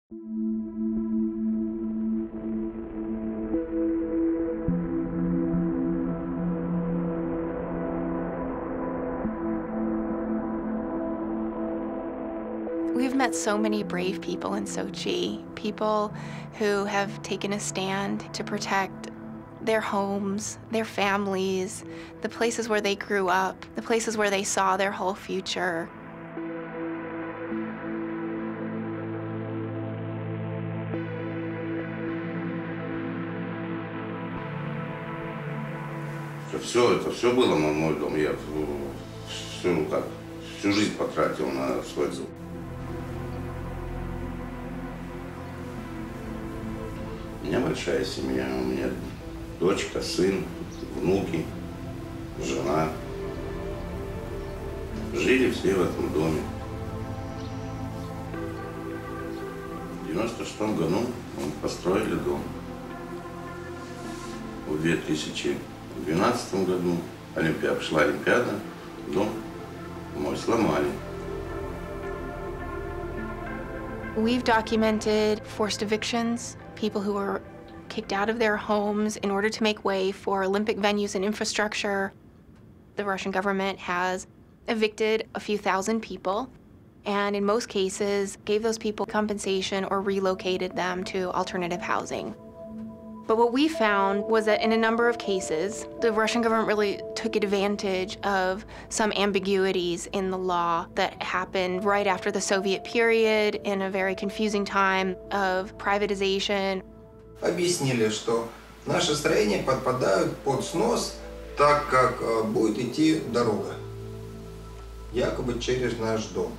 We've met so many brave people in Sochi, people who have taken a stand to protect their homes, their families, the places where they grew up, the places where they saw their whole future. Это все было на мой дом. Я всю жизнь потратил на свой дом. У меня большая семья, у меня дочка, сын, внуки, жена. Жили все в этом доме. В 96 году мы построили дом. В 2012 году пришла Олимпиада, дом мой сломали. We've documented forced evictions, people who were kicked out of their homes in order to make way for Olympic venues and infrastructure. The Russian government has evicted a few thousand people, and in most cases gave those people compensation or relocated them to alternative housing. But what we found was that in a number of cases, the Russian government really took advantage of some ambiguities in the law that happened right after the Soviet period in a very confusing time of privatization. Объяснили, что наши строения подпадают под снос, так как будет идти дорога, якобы через наш дом.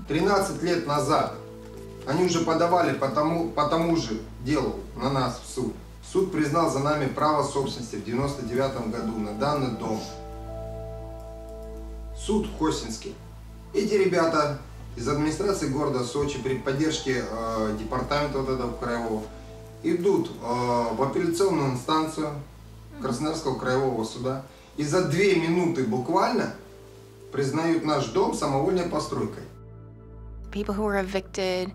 13 лет назад они уже подавали по тому же делу на нас в суд. Суд признал за нами право собственности в 1999 году на данный дом. Суд Хостинский. Эти ребята из администрации города Сочи при поддержке департамента вот этого краевого идут в апелляционную инстанцию Краснодарского краевого суда и за 2 минуты буквально признают наш дом самовольной постройкой. People who were evicted,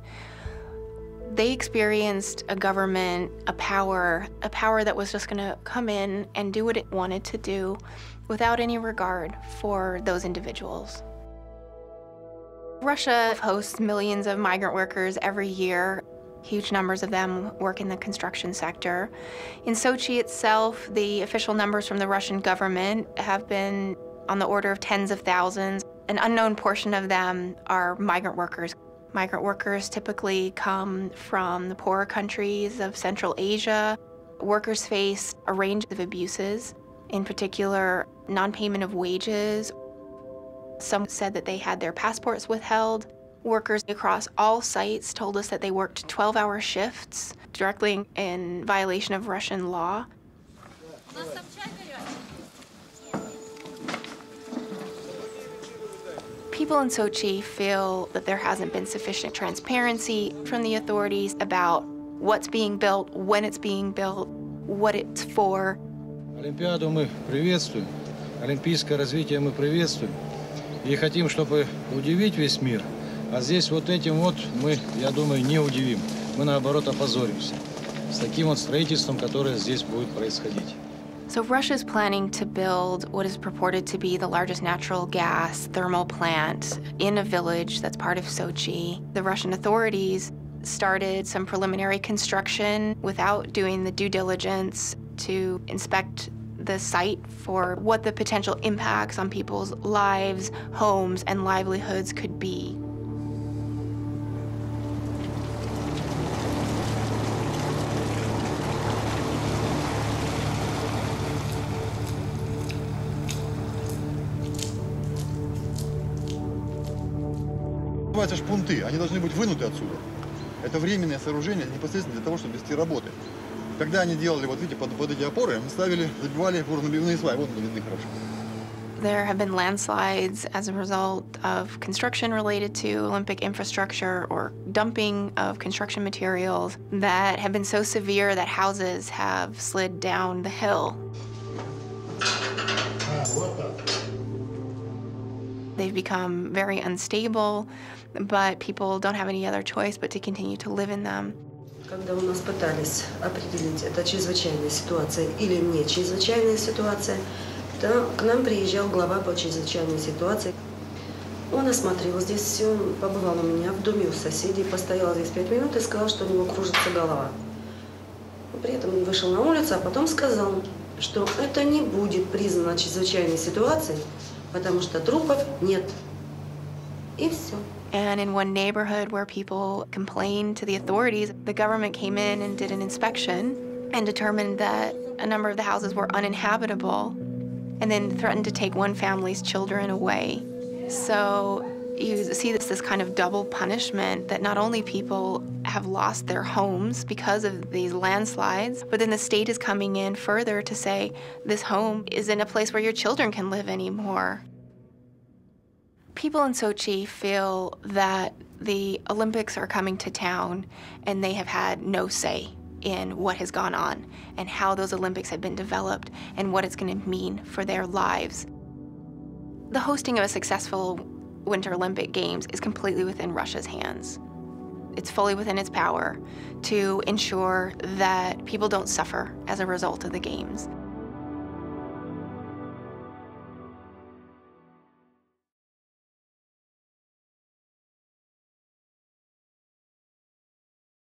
they experienced a government, a power that was just going to come in and do what it wanted to do without any regard for those individuals. Russia hosts millions of migrant workers every year. Huge numbers of them work in the construction sector. In Sochi itself, the official numbers from the Russian government have been on the order of tens of thousands. An unknown portion of them are migrant workers. Migrant workers typically come from the poorer countries of Central Asia. Workers face a range of abuses, in particular, non-payment of wages. Some said that they had their passports withheld. Workers across all sites told us that they worked 12-hour shifts, directly in violation of Russian law. People in Sochi feel that there hasn't been sufficient transparency from the authorities about what's being built, when it's being built, what it's for. Олимпиаду мы приветствуем, олимпийское развитие мы приветствуем и хотим, чтобы удивить весь мир. А здесь вот этим вот мы, я думаю, не удивим. Мы, наоборот, опозоримся с таким вот строительством, которое здесь будет происходить. So Russia is planning to build what is purported to be the largest natural gas thermal plant in a village that's part of Sochi. The Russian authorities started some preliminary construction without doing the due diligence to inspect the site for what the potential impacts on people's lives, homes, and livelihoods could be. Называются шпунты, они должны быть вынуты отсюда. Это временное сооружение непосредственно для того, чтобы вести работы. Когда они делали, вот видите, под эти опоры, они ставили, забивали горно-наливные сваи. Вот они видны хорошо. There have been landslides as a result of construction related to Olympic infrastructure or dumping of construction materials that have been so severe that houses have slid down the hill. They've become very unstable. but people don't have any other choice but to continue to live in them. Когда у нас пытались определить, это чрезвычайная ситуация или не чрезвычайная ситуация, то к нам приезжал глава по чрезвычайной ситуации. Он осмотрел здесь все, побывал у меня в доме у соседей, постоял здесь 5 минут и сказал, что у него кружится голова. При этом он вышел на улицу, а потом сказал, что это не будет признано чрезвычайной ситуацией, потому что трупов нет. И все. And in one neighborhood where people complained to the authorities, the government came in and did an inspection and determined that a number of the houses were uninhabitable and then threatened to take one family's children away. So you see this kind of double punishment that not only people have lost their homes because of these landslides, but then the state is coming in further to say this home isn't a place where your children can live anymore. People in Sochi feel that the Olympics are coming to town and they have had no say in what has gone on and how those Olympics have been developed and what it's going to mean for their lives. The hosting of a successful Winter Olympic Games is completely within Russia's hands. It's fully within its power to ensure that people don't suffer as a result of the Games.